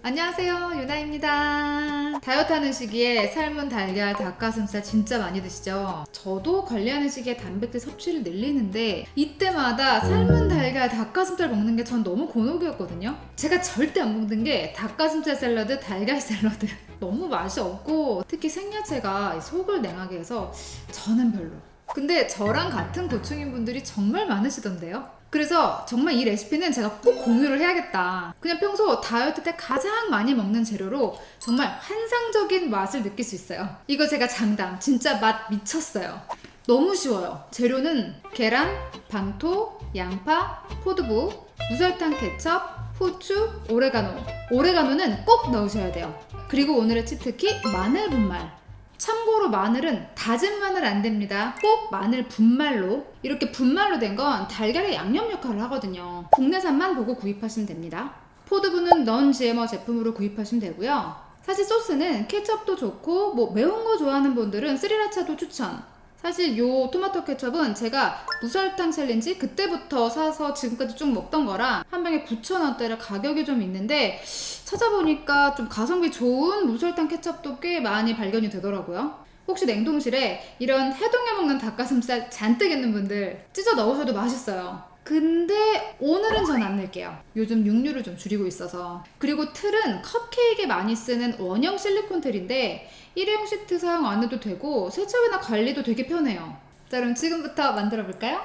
안녕하세요, 유나입니다. 다이어트 하는 시기에 삶은 달걀, 닭가슴살 진짜 많이 드시죠? 저도 관리하는 시기에 단백질 섭취를 늘리는데 이때마다 삶은 달걀, 닭가슴살 먹는 게 전 너무 곤혹이었거든요. 제가 절대 안 먹는 게 닭가슴살 샐러드, 달걀 샐러드. 너무 맛이 없고 특히 생야채가 속을 냉하게 해서 저는 별로. 근데 저랑 같은 고충인 분들이 정말 많으시던데요. 그래서 정말 이 레시피는 제가 꼭 공유를 해야겠다. 그냥 평소 다이어트 때 가장 많이 먹는 재료로 정말 환상적인 맛을 느낄 수 있어요. 이거 제가 장담, 진짜 맛 미쳤어요. 너무 쉬워요. 재료는 계란, 방토, 양파, 포도부, 무설탕 케첩, 후추, 오레가노. 오레가노는 꼭 넣으셔야 돼요. 그리고 오늘의 치트키 마늘 분말. 참고로 마늘은 다진 마늘 안 됩니다. 꼭 마늘 분말로. 이렇게 분말로 된 건 달걀의 양념 역할을 하거든요. 국내산만 보고 구입하시면 됩니다. 포도부는 넌 GMO 제품으로 구입하시면 되고요. 사실 소스는 케첩도 좋고 뭐 매운 거 좋아하는 분들은 스리라차도 추천. 사실 요 토마토 케첩은 제가 무설탕 챌린지 그때부터 사서 지금까지 쭉 먹던 거라 한 병에 9,000원대라 가격이 좀 있는데 찾아보니까 좀 가성비 좋은 무설탕 케첩도 꽤 많이 발견이 되더라고요. 혹시 냉동실에 이런 해동해 먹는 닭가슴살 잔뜩 있는 분들 찢어 넣으셔도 맛있어요. 근데 오늘은 전 안 넣을게요. 요즘 육류를 좀 줄이고 있어서. 그리고 틀은 컵케이크에 많이 쓰는 원형 실리콘 틀인데 일회용 시트 사용 안 해도 되고 세척이나 관리도 되게 편해요. 자, 그럼 지금부터 만들어 볼까요?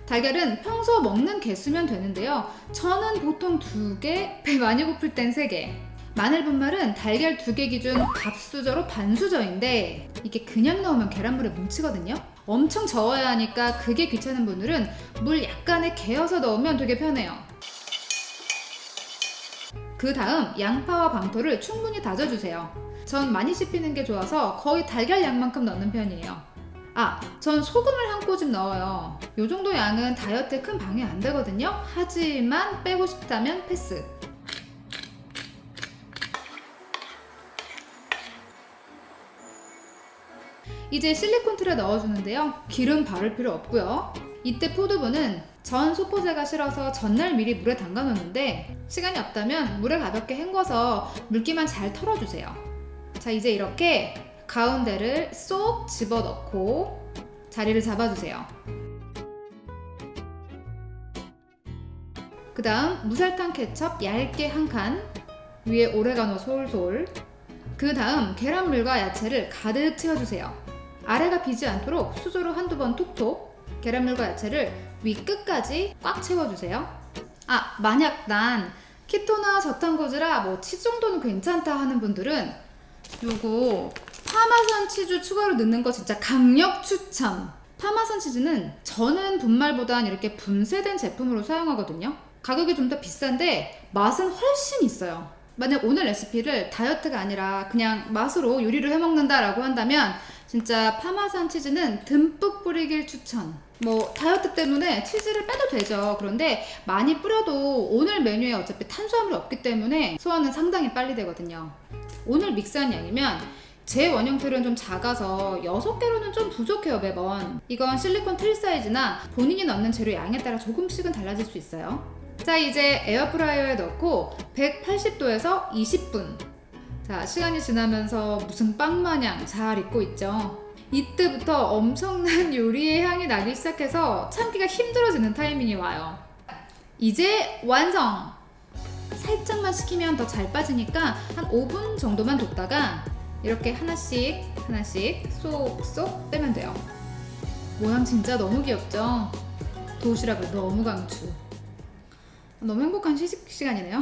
달걀은 평소 먹는 개수면 되는데요. 저는 보통 2개, 배 많이 고플 땐 3개. 마늘 분말은 달걀 2개 기준 밥수저로 반수저인데 이게 그냥 넣으면 계란물에 뭉치거든요. 엄청 저어야 하니까 그게 귀찮은 분들은 물 약간에 개어서 넣으면 되게 편해요. 그 다음 양파와 방토를 충분히 다져주세요. 전 많이 씹히는 게 좋아서 거의 달걀 양만큼 넣는 편이에요. 전 소금을 한 꼬집 넣어요. 요 정도 양은 다이어트에 큰 방해 안 되거든요. 하지만 빼고 싶다면 패스. 이제 실리콘 틀에 넣어주는데요. 기름 바를 필요 없고요. 이때 포도부는 전 소포제가 싫어서 전날 미리 물에 담가 놓는데 시간이 없다면 물에 가볍게 헹궈서 물기만 잘 털어주세요. 자, 이제 이렇게 가운데를 쏙 집어넣고 자리를 잡아주세요. 그 다음 무설탕 케첩 얇게 한 칸, 위에 오레가노 솔솔. 그 다음 계란물과 야채를 가득 채워주세요. 아래가 비지 않도록 수저로 한두 번 톡톡. 계란물과 야채를 위 끝까지 꽉 채워주세요. 만약 난 키토나 저탄고지라 뭐 치즈 정도는 괜찮다 하는 분들은 요거 파마산 치즈 추가로 넣는 거 진짜 강력 추천. 파마산 치즈는 저는 분말보단 이렇게 분쇄된 제품으로 사용하거든요. 가격이 좀 더 비싼데 맛은 훨씬 있어요. 만약 오늘 레시피를 다이어트가 아니라 그냥 맛으로 요리를 해먹는다 라고 한다면 진짜 파마산 치즈는 듬뿍 뿌리길 추천. 뭐 다이어트 때문에 치즈를 빼도 되죠. 그런데 많이 뿌려도 오늘 메뉴에 어차피 탄수화물이 없기 때문에 소화는 상당히 빨리 되거든요. 오늘 믹스한 양이면 제 원형 틀은 좀 작아서 6개로는 좀 부족해요, 매번. 이건 실리콘 틀 사이즈나 본인이 넣는 재료 양에 따라 조금씩은 달라질 수 있어요. 자, 이제 에어프라이어에 넣고 180도에서 20분. 자, 시간이 지나면서 무슨 빵 마냥 잘 익고 있죠. 이때부터 엄청난 요리의 향이 나기 시작해서 참기가 힘들어지는 타이밍이 와요. 이제 완성! 살짝만 식히면 더 잘 빠지니까 한 5분 정도만 뒀다가 이렇게 하나씩 쏙쏙 빼면 돼요. 모양 진짜 너무 귀엽죠? 도시락을 너무 강추. 너무 행복한 휴식 시간이네요.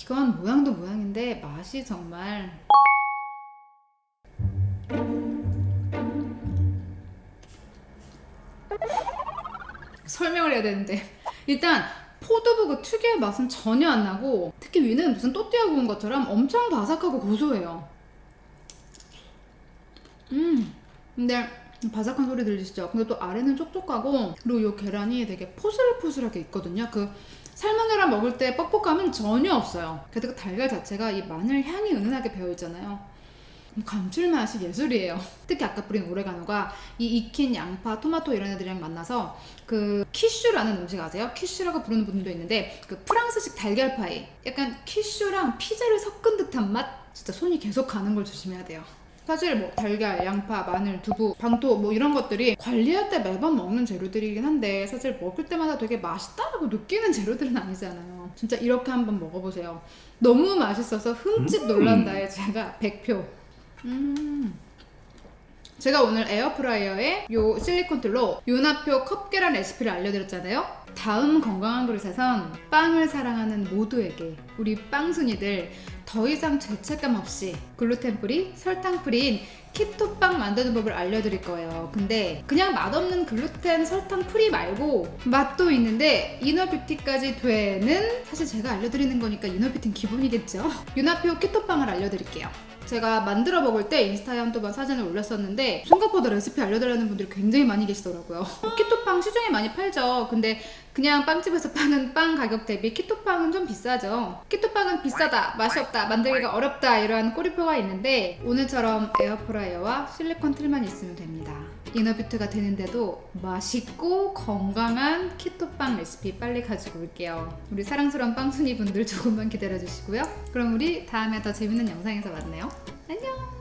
이건 모양도 모양인데 맛이 정말. 설명을 해야 되는데 일단 포도부 그 특유의 맛은 전혀 안 나고 특히 위는 무슨 또띠아 구운 것처럼 엄청 바삭하고 고소해요. 근데 바삭한 소리 들리시죠? 근데 또 아래는 촉촉하고 그리고 요 계란이 되게 포슬포슬하게 있거든요. 그 삶은 계란 먹을 때 뻑뻑함은 전혀 없어요. 게다가 달걀 자체가 이 마늘 향이 은은하게 배어있잖아요. 감칠맛이 예술이에요. 특히 아까 뿌린 오레가노가 이 익힌 양파, 토마토 이런 애들이랑 만나서 그 키슈라는 음식 아세요? 키슈라고 부르는 분도 있는데 그 프랑스식 달걀 파이, 약간 키슈랑 피자를 섞은 듯한 맛? 진짜 손이 계속 가는 걸 조심해야 돼요. 사실 뭐 달걀, 양파, 마늘, 두부, 방토 뭐 이런 것들이 관리할 때 매번 먹는 재료들이긴 한데 사실 먹을 때마다 되게 맛있다라고 느끼는 재료들은 아니잖아요. 진짜 이렇게 한번 먹어보세요. 너무 맛있어서 흠칫 놀란다에 제가 100표. 제가 오늘 에어프라이어에 요 실리콘 틀로 윤하표 컵 계란 레시피를 알려드렸잖아요. 다음 건강한 그릇에선 빵을 사랑하는 모두에게, 우리 빵순이들 더 이상 죄책감 없이 글루텐 프리, 설탕 프리인 키토빵 만드는 법을 알려드릴 거예요. 근데 그냥 맛없는 글루텐, 설탕 프리 말고 맛도 있는데 이너뷰티까지 되는, 사실 제가 알려드리는 거니까 이너뷰티는 기본이겠죠. 윤하표 키토빵을 알려드릴게요. 제가 만들어 먹을 때 인스타에 한두 번 사진을 올렸었는데 생각보다 레시피 알려달라는 분들이 굉장히 많이 계시더라고요. 키토빵 시중에 많이 팔죠. 근데 그냥 빵집에서 파는 빵 가격 대비 키토빵은 좀 비싸죠. 키토빵은 비싸다, 맛이 없다, 만들기가 어렵다 이러한 꼬리표가 있는데 오늘처럼 에어프라이어와 실리콘 틀만 있으면 됩니다. 이너뷰트가 되는데도 맛있고 건강한 키토빵 레시피 빨리 가지고 올게요. 우리 사랑스러운 빵순이 분들 조금만 기다려주시고요. 그럼 우리 다음에 더 재밌는 영상에서 만나요. 안녕!